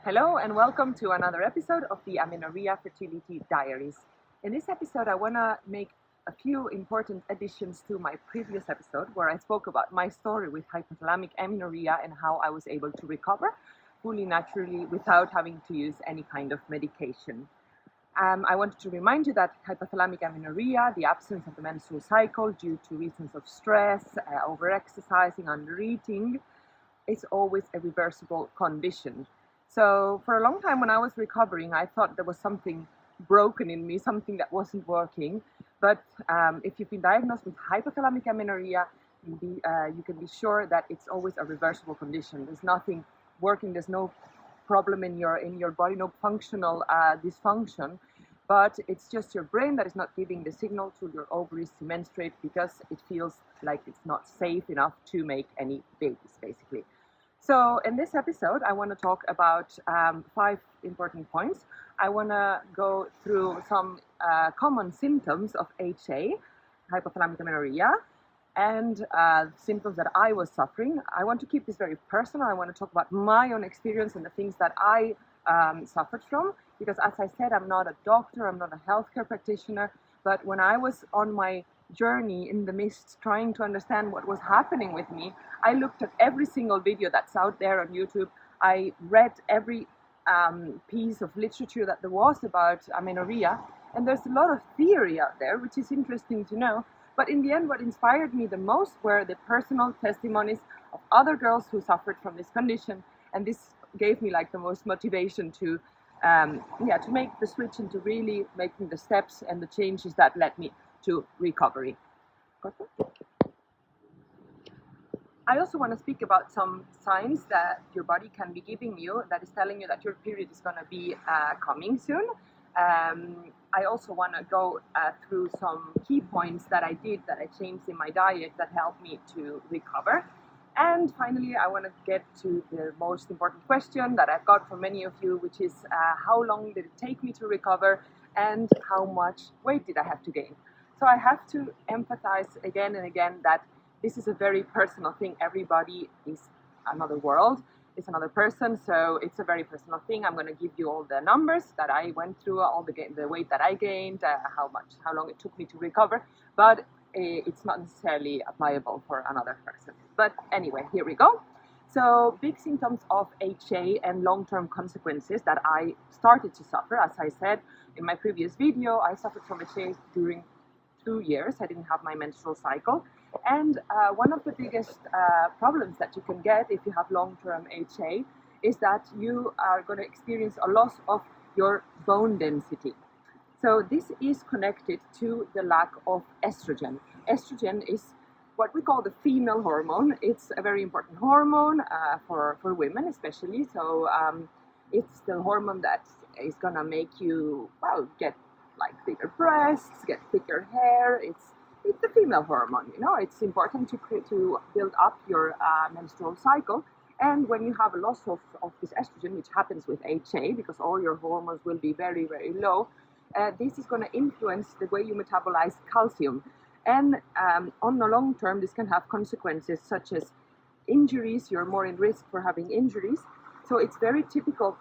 Hello and welcome to another episode of the Amenorrhea Fertility Diaries. In this episode, I want to make a few important additions to my previous episode where I spoke about my story with hypothalamic amenorrhea and how I was able to recover fully naturally without having to use any kind of medication. I wanted to remind you that hypothalamic amenorrhea, the absence of the menstrual cycle due to reasons of stress, overexercising, undereating, is always a reversible condition. So for a long time when I was recovering, I thought there was something broken in me, something that wasn't working. But if you've been diagnosed with hypothalamic amenorrhea, you can be sure that it's always a reversible condition. There's nothing working, there's no problem in your body, no functional dysfunction, but it's just your brain that is not giving the signal to your ovaries to menstruate because it feels like it's not safe enough to make any babies, basically. So in this episode, I want to talk about 5 important points. I want to go through some common symptoms of HA, hypothalamic amenorrhea, and symptoms that I was suffering. I want to keep this very personal. I want to talk about my own experience and the things that I suffered from, because as I said, I'm not a doctor, I'm not a healthcare practitioner, but when I was on my journey in the mist trying to understand what was happening with me, I looked at every single video that's out there on YouTube. I read every piece of literature that there was about amenorrhea, and there's a lot of theory out there, which is interesting to know. But in the end, what inspired me the most were the personal testimonies of other girls who suffered from this condition, and this gave me like the most motivation to make the switch into really making the steps and the changes that led me to recovery. I also want to speak about some signs that your body can be giving you that is telling you that your period is going to be coming soon. I also want to go through some key points that I changed in my diet that helped me to recover. And finally, I want to get to the most important question that I've got from many of you, which is how long did it take me to recover and how much weight did I have to gain? So I have to emphasize again and again that this is a very personal thing. Everybody is another world, is another person, so it's a very personal thing. I'm going to give you all the numbers that I went through, all the weight that I gained, how long it took me to recover, but it's not necessarily applicable for another person. But anyway, here we go. So big symptoms of HA and long-term consequences that I started to suffer. As I said in my previous video, I suffered from HA during 2 years. I didn't have my menstrual cycle. And one of the biggest problems that you can get if you have long-term HA is that you are going to experience a loss of your bone density. So this is connected to the lack of estrogen. Estrogen is what we call the female hormone. It's a very important hormone for women especially. So it's the hormone that is going to make you, get like bigger breasts, get thicker hair. It's the female hormone, it's important to build up your menstrual cycle. And when you have a loss of this estrogen, which happens with HA, because all your hormones will be very, very low, this is going to influence the way you metabolize calcium. And on the long term, this can have consequences such as injuries. You're more in risk for having injuries. So it's very typical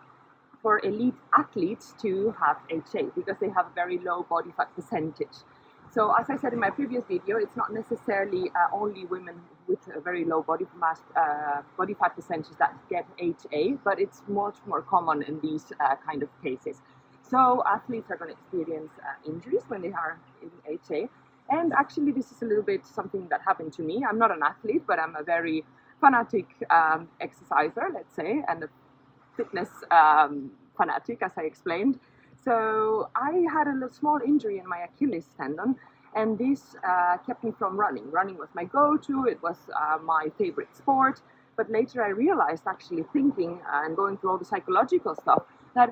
for elite athletes to have HA because they have a very low body fat percentage. So as I said in my previous video, it's not necessarily only women with a very low body fat percentage that get HA, but it's much more common in these kind of cases. So athletes are going to experience injuries when they are in HA. And actually, this is a little bit something that happened to me. I'm not an athlete, but I'm a very fanatic exerciser, let's say, and a fitness fanatic, as I explained. So I had a small injury in my Achilles tendon, and this kept me from running. Running was my go-to, it was my favorite sport, but later I realized, actually thinking and going through all the psychological stuff, that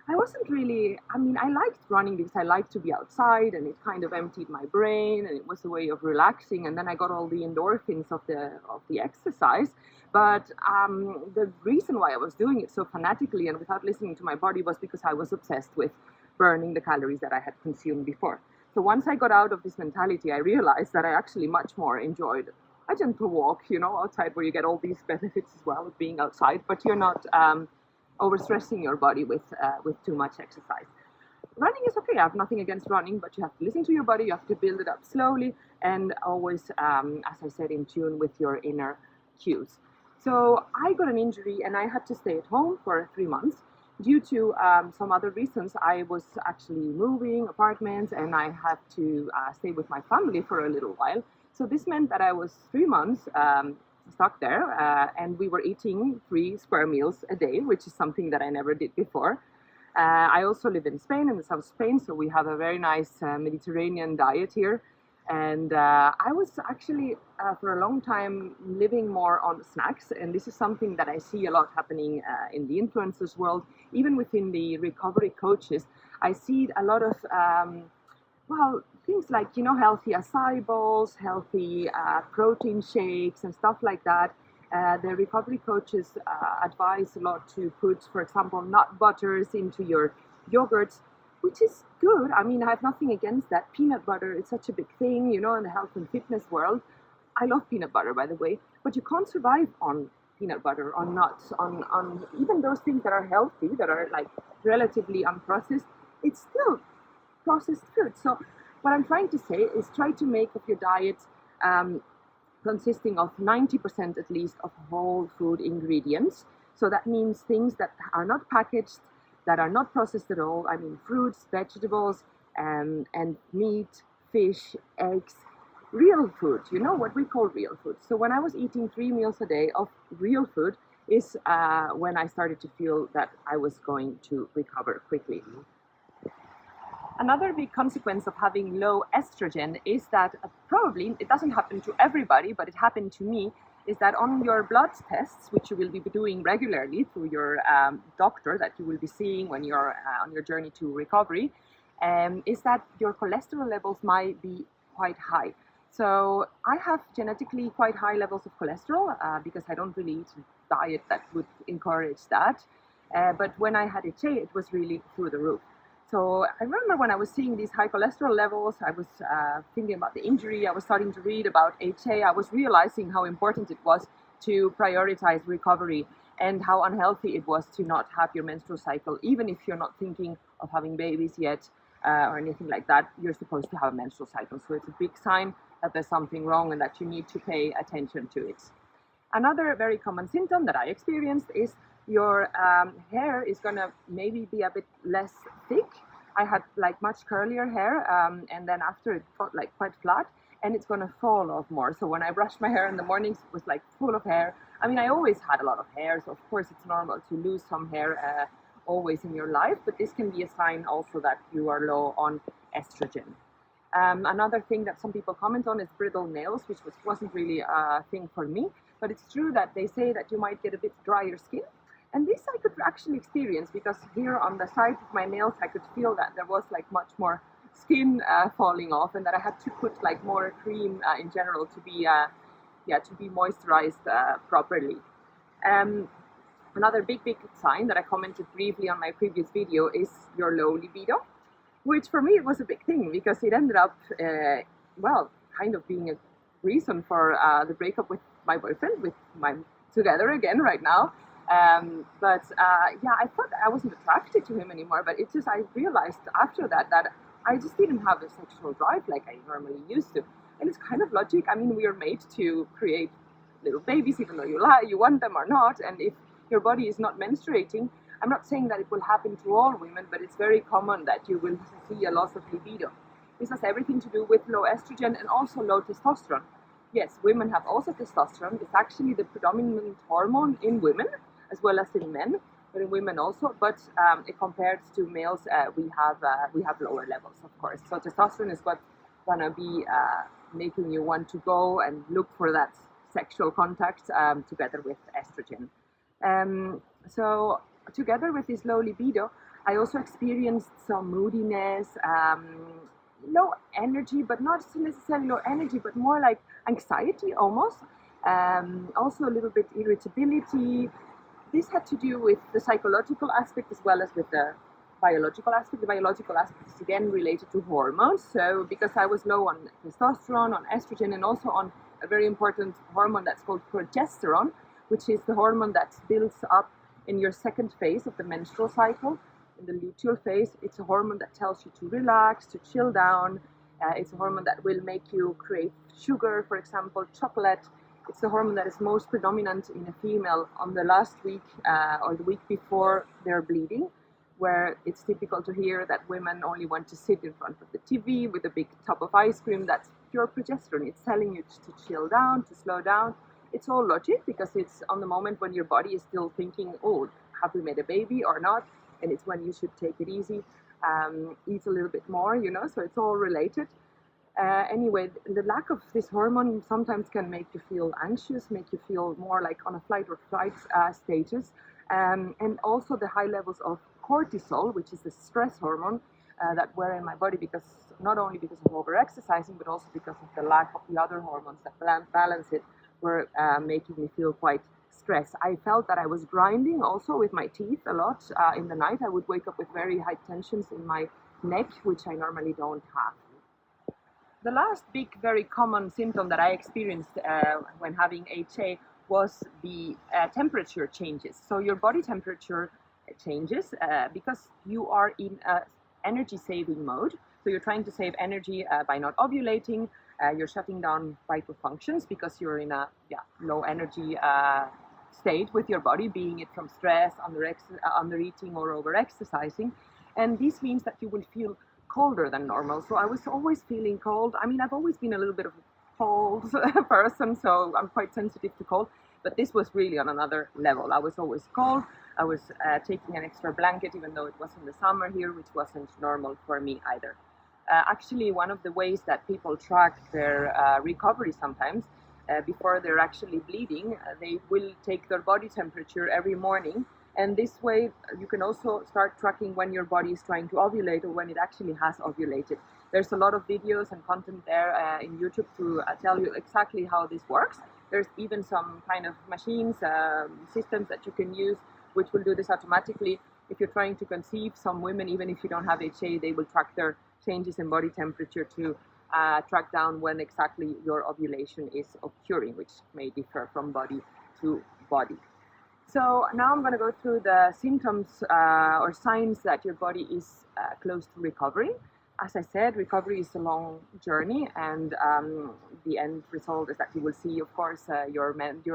I wasn't really, I liked running because I liked to be outside and it kind of emptied my brain and it was a way of relaxing, and then I got all the endorphins of the exercise. But the reason why I was doing it so fanatically and without listening to my body was because I was obsessed with burning the calories that I had consumed before. So once I got out of this mentality, I realized that I actually much more enjoyed a gentle walk, outside, where you get all these benefits as well of being outside, but you're not overstressing your body with too much exercise. Running is okay. I have nothing against running, but you have to listen to your body. You have to build it up slowly, and always, as I said, in tune with your inner cues. So I got an injury, and I had to stay at home for 3 months due to some other reasons. I was actually moving apartments, and I had to stay with my family for a little while. So this meant that I was 3 months stuck there, and we were eating 3 square meals a day, which is something that I never did before. I also live in Spain, in the south of Spain, so we have a very nice Mediterranean diet here. And I was actually, for a long time, living more on snacks. And this is something that I see a lot happening in the influencers world, even within the recovery coaches. I see a lot of, things like, healthy acai bowls, healthy protein shakes and stuff like that. The recovery coaches advise a lot to put, for example, nut butters into your yogurts, which is good. I mean, I have nothing against that. Peanut butter is such a big thing, in the health and fitness world. I love peanut butter, by the way, but you can't survive on peanut butter, on nuts, on even those things that are healthy, that are like relatively unprocessed. It's still processed food. So what I'm trying to say is try to make of your diet consisting of 90% at least of whole food ingredients. So that means things that are not packaged, that are not processed at all. I mean, fruits, vegetables, and meat, fish, eggs, real food, what we call real food. So when I was eating 3 meals a day of real food is when I started to feel that I was going to recover quickly. Another big consequence of having low estrogen is that probably, it doesn't happen to everybody, but it happened to me, is that on your blood tests, which you will be doing regularly through your doctor that you will be seeing when you're on your journey to recovery, is that your cholesterol levels might be quite high. So I have genetically quite high levels of cholesterol because I don't really eat a diet that would encourage that. But when I had HA, it was really through the roof. So I remember when I was seeing these high cholesterol levels, I was thinking about the injury, I was starting to read about HA, I was realizing how important it was to prioritize recovery and how unhealthy it was to not have your menstrual cycle. Even if you're not thinking of having babies yet or anything like that, you're supposed to have a menstrual cycle. So it's a big sign that there's something wrong and that you need to pay attention to it. Another very common symptom that I experienced is your hair is gonna maybe be a bit less thick. I had like much curlier hair and then after it got like quite flat and it's gonna fall off more. So when I brushed my hair in the mornings, it was like full of hair. I mean, I always had a lot of hair, so of course it's normal to lose some hair always in your life, but this can be a sign also that you are low on estrogen. Another thing that some people comment on is brittle nails, which wasn't really a thing for me, but it's true that they say that you might get a bit drier skin. And this I could actually experience because here on the side of my nails, I could feel that there was like much more skin falling off and that I had to put like more cream in general to be moisturized properly. Another big sign that I commented briefly on my previous video is your low libido, which for me it was a big thing because it ended up, kind of being a reason for the breakup with my boyfriend, together again right now. I thought I wasn't attracted to him anymore, but it's just I realized after that I just didn't have a sexual drive like I normally used to. And it's kind of logic. I mean, we are made to create little babies, even though you want them or not. And if your body is not menstruating, I'm not saying that it will happen to all women, but it's very common that you will see a loss of libido. This has everything to do with low estrogen and also low testosterone. Yes, women have also testosterone. It's actually the predominant hormone in women as well as in men, but in women also. But compared to males, we have lower levels, of course. So testosterone is what's gonna be making you want to go and look for that sexual contact together with estrogen. So together with this low libido, I also experienced some moodiness, low energy, but not necessarily low energy, but more like anxiety almost. Also a little bit irritability. This had to do with the psychological aspect as well as with the biological aspect. The biological aspect is again related to hormones. So because I was low on testosterone, on estrogen, and also on a very important hormone that's called progesterone, which is the hormone that builds up in your second phase of the menstrual cycle. In the luteal phase, it's a hormone that tells you to relax, to chill down. It's a hormone that will make you crave sugar, for example, chocolate. It's the hormone that is most predominant in a female on the last week or the week before they're bleeding, where it's typical to hear that women only want to sit in front of the TV with a big tub of ice cream. That's pure progesterone. It's telling you to chill down, to slow down. It's all logic because it's on the moment when your body is still thinking, oh, have we made a baby or not? And it's when you should take it easy, eat a little bit more, so it's all related. Anyway, the lack of this hormone sometimes can make you feel anxious, make you feel more like on a fight or flight status. And also the high levels of cortisol, which is the stress hormone that were in my body not only because of over-exercising, but also because of the lack of the other hormones that balance it, were making me feel quite stressed. I felt that I was grinding also with my teeth a lot in the night. I would wake up with very high tensions in my neck, which I normally don't have. The last big, very common symptom that I experienced when having HA was the temperature changes. So your body temperature changes because you are in a energy saving mode. So you're trying to save energy by not ovulating. You're shutting down vital functions because you're in a low energy state with your body, being it from stress, under-eating or over-exercising. And this means that you will feel colder than normal. So I was always feeling cold. I mean, I've always been a little bit of a cold person, so I'm quite sensitive to cold. But this was really on another level. I was always cold. I was taking an extra blanket, even though it was in the summer here, which wasn't normal for me either. Actually, one of the ways that people track their recovery sometimes, before they're actually bleeding, they will take their body temperature every morning. And this way, you can also start tracking when your body is trying to ovulate or when it actually has ovulated. There's a lot of videos and content there in YouTube to tell you exactly how this works. There's even some kind of machines, systems that you can use, which will do this automatically. If you're trying to conceive, some women, even if you don't have HA, they will track their changes in body temperature to track down when exactly your ovulation is occurring, which may differ from body to body. So now I'm going to go through the symptoms or signs that your body is close to recovering. As I said, recovery is a long journey, and the end result is that you will see, of course, your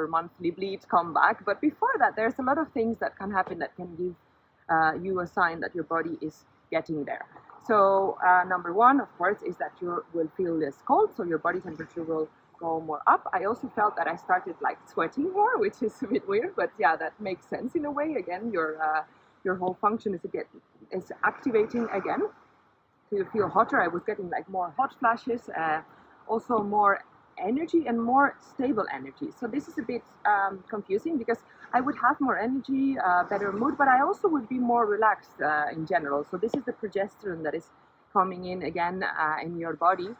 monthly bleed come back. But before that, there's a lot of things that can happen that can give you a sign that your body is getting there. So number one, of course, is that you will feel less cold, so your body temperature will go more up. I also felt that I started like sweating more, which is a bit weird, but yeah, that makes sense in a way. Again, your whole function is activating again. So you feel hotter. I was getting like more hot flashes, also more energy and more stable energy. So this is a bit confusing because I would have more energy, better mood, but I also would be more relaxed in general. So this is the progesterone that is coming in again in your body.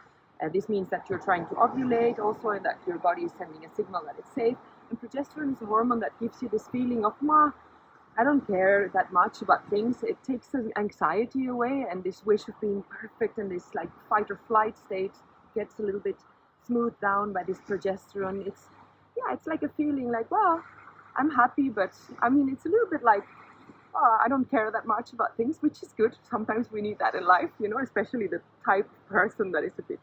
This means that you're trying to ovulate also, and that your body is sending a signal that it's safe. And progesterone is a hormone that gives you this feeling of, I don't care that much about things. It takes the anxiety away, and this wish of being perfect and this like fight or flight state gets a little bit smoothed down by this progesterone. It's like a feeling like, I'm happy, but I mean, it's a little bit like, I don't care that much about things, which is good. Sometimes we need that in life, especially the type of person that is a bit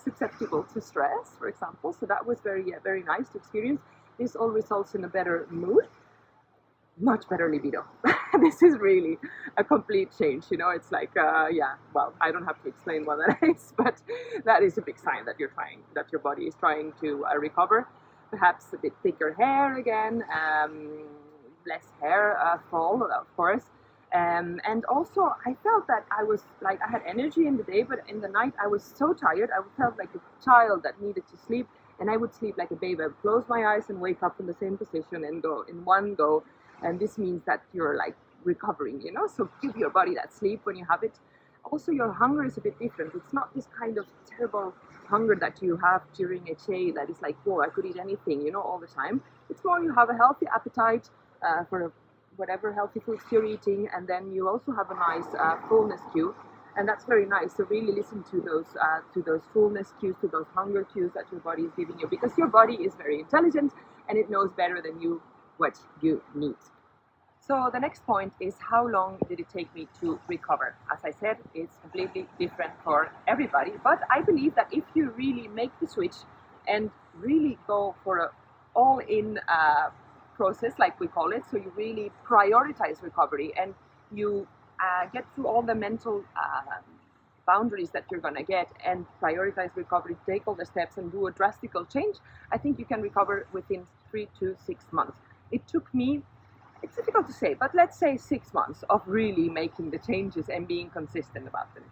susceptible to stress, for example. So that was very, very nice to experience. This all results in a better mood, much better libido. This is really a complete change, It's like, I don't have to explain what that is, but that is a big sign that that your body is trying to recover. Perhaps a bit thicker hair again, less hair fall, of course. And also, I felt that I was like, I had energy in the day, but in the night I was so tired. I felt like a child that needed to sleep, and I would sleep like a baby. I would close my eyes and wake up in the same position and go in one go. And this means that you're like recovering, So give your body that sleep when you have it. Also, your hunger is a bit different. It's not this kind of terrible hunger that you have during HA that is like, I could eat anything, all the time. It's more you have a healthy appetite for whatever healthy foods you're eating, and then you also have a nice fullness cue, and that's very nice. So really listen to those fullness cues, to those hunger cues that your body is giving you, because your body is very intelligent and it knows better than you what you need. So the next point is, how long did it take me to recover? As I said, it's completely different for everybody, but I believe that if you really make the switch and really go for a all-in process, like we call it, so you really prioritize recovery and you get through all the mental boundaries that you're going to get and prioritize recovery, take all the steps and do a drastic change, I think you can recover within 3 to 6 months. It took me, it's difficult to say, but let's say 6 months of really making the changes and being consistent about them.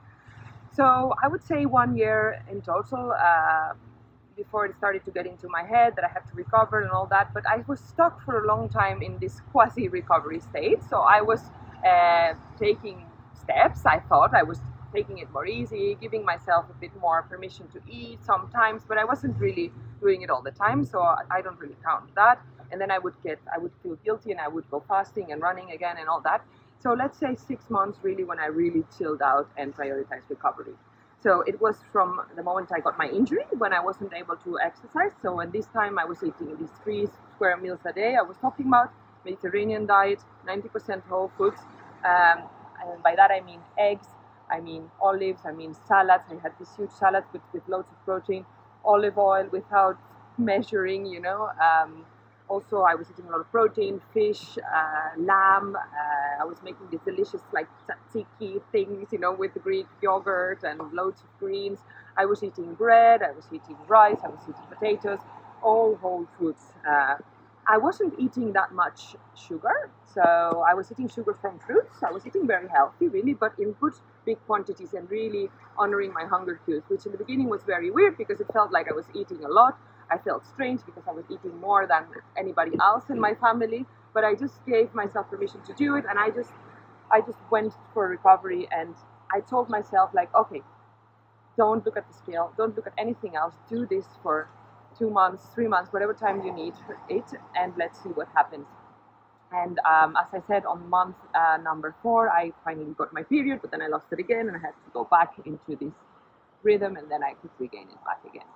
So I would say 1 year in total before it started to get into my head that I had to recover and all that. But I was stuck for a long time in this quasi-recovery state. So I was taking steps. I thought I was taking it more easy, giving myself a bit more permission to eat sometimes, but I wasn't really doing it all the time. So I don't really count that. And then I would feel guilty and I would go fasting and running again and all that. So let's say 6 months really when I really chilled out and prioritized recovery. So it was from the moment I got my injury when I wasn't able to exercise. So at this time I was eating these 3 square meals a day. I was talking about Mediterranean diet, 90% whole foods. And by that I mean eggs, I mean olives, I mean salads. I had this huge salad with loads of protein, olive oil without measuring, you know. Also, I was eating a lot of protein, fish, lamb. I was making these delicious like tzatziki things, you know, with Greek yogurt and loads of greens. I was eating bread, I was eating rice, I was eating potatoes, all whole foods. I wasn't eating that much sugar, so I was eating sugar from fruits. I was eating very healthy, really, but in good big quantities and really honoring my hunger cues, which in the beginning was very weird because it felt like I was eating a lot. I felt strange because I was eating more than anybody else in my family, but I just gave myself permission to do it, and I just went for recovery, and I told myself like, okay, don't look at the scale, don't look at anything else, do this for 2 months, 3 months, whatever time you need for it, and let's see what happens. And as I said, on month number 4, I finally got my period, but then I lost it again, and I had to go back into this rhythm, and then I could regain it back again.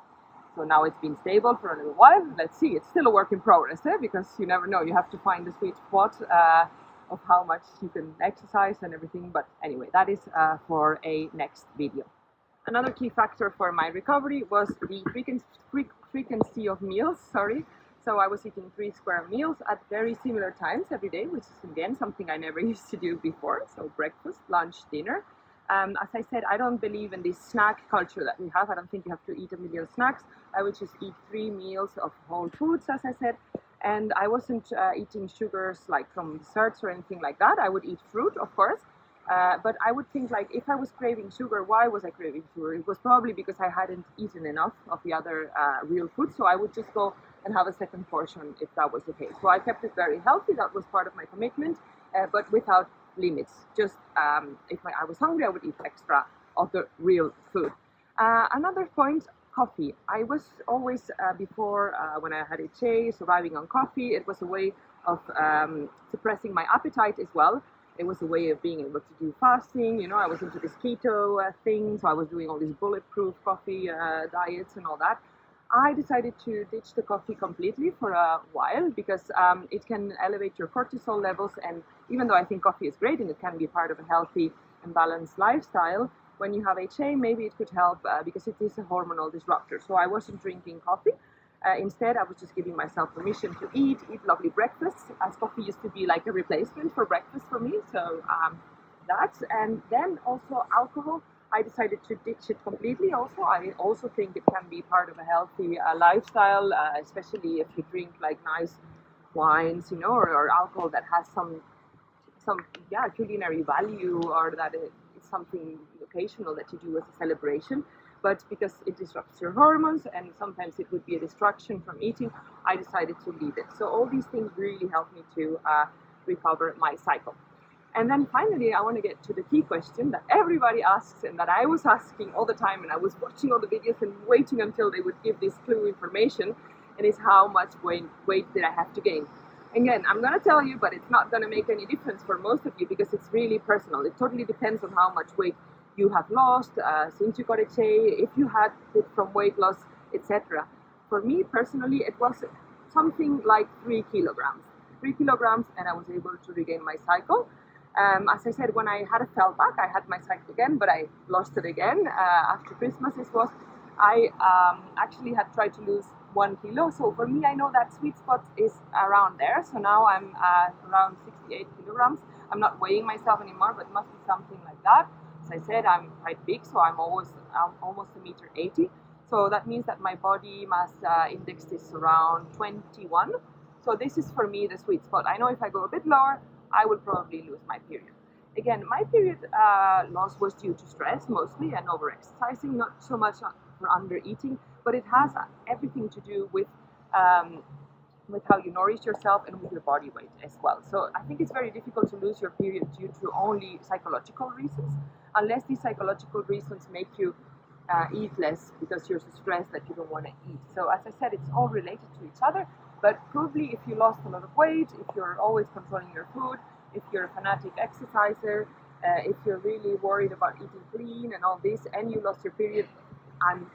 So now it's been stable for a little while. Let's see, it's still a work in progress, because you never know. You have to find the sweet spot of how much you can exercise and everything. But anyway, that is for a next video. Another key factor for my recovery was the frequency of meals, So I was eating 3 square meals at very similar times every day, which is again something I never used to do before. So breakfast, lunch, dinner. As I said, I don't believe in this snack culture that we have. I don't think you have to eat a million snacks. I would just eat 3 meals of whole foods, as I said. And I wasn't eating sugars like from desserts or anything like that. I would eat fruit, of course. But I would think like, if I was craving sugar, why was I craving sugar? It was probably because I hadn't eaten enough of the other real food. So I would just go and have a second portion if that was the case. So I kept it very healthy. That was part of my commitment, but without limits. Just if I was hungry, I would eat extra of the real food. Another point, coffee. I was always, before when I had HA, surviving on coffee. It was a way of suppressing my appetite as well. It was a way of being able to do fasting. You know, I was into this keto thing, so I was doing all these bulletproof coffee diets and all that. I decided to ditch the coffee completely for a while because it can elevate your cortisol levels, and even though I think coffee is great and it can be part of a healthy and balanced lifestyle, when you have HA, maybe it could help because it is a hormonal disruptor. So I wasn't drinking coffee. Instead, I was just giving myself permission to eat lovely breakfasts, as coffee used to be like a replacement for breakfast for me. So and then also alcohol. I decided to ditch it completely also. I also think it can be part of a healthy lifestyle, especially if you drink like nice wines, you know, or alcohol that has some culinary value, or that it's something occasional that you do as a celebration. But because it disrupts your hormones and sometimes it would be a distraction from eating, I decided to leave it. So all these things really helped me to recover my cycle. And then finally, I want to get to the key question that everybody asks and that I was asking all the time, and I was watching all the videos and waiting until they would give this clue information, and is how much weight did I have to gain? Again, I'm going to tell you, but it's not going to make any difference for most of you because it's really personal. It totally depends on how much weight you have lost since you got HA, if you had it from weight loss, etc. For me personally, it was something like 3 kilograms. 3 kilograms, and I was able to regain my cycle. As I said, when I had a fell back, I had my cycle again, but I lost it again after Christmas. This was, I actually had tried to lose 1 kilo. So for me, I know that sweet spot is around there. So now I'm at around 68 kilograms. I'm not weighing myself anymore, but it must be something like that. As I said, I'm quite big, so I'm almost 1.80 m. So that means that my body mass index is around 21. So this is for me the sweet spot. I know if I go a bit lower, I will probably lose my period. Again, my period loss was due to stress mostly and over-exercising, not so much for under-eating, but it has everything to do with how you nourish yourself and with your body weight as well. So I think it's very difficult to lose your period due to only psychological reasons, unless these psychological reasons make you eat less because you're so stressed that you don't want to eat. So as I said, it's all related to each other, but probably if you lost a lot of weight, if you're always controlling your food, if you're a fanatic exerciser, if you're really worried about eating clean and all this, and you lost your period, I'm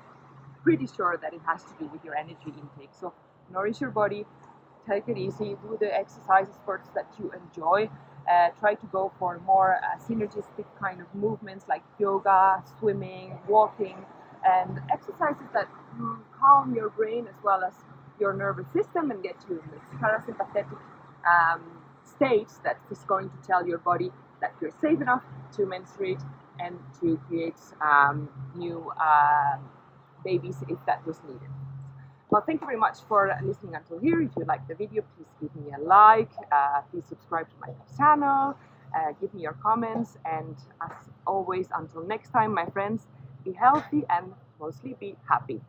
pretty sure that it has to do with your energy intake. So nourish your body, take it easy, do the exercise sports that you enjoy, try to go for more synergistic kind of movements like yoga, swimming, walking, and exercises that calm your brain as well as your nervous system and get you in this parasympathetic state that is going to tell your body that you're safe enough to menstruate and to create new babies if that was needed. Well, thank you very much for listening until here. If you like the video, please give me a like, please subscribe to my channel, give me your comments, and as always, until next time, my friends, be healthy and mostly be happy.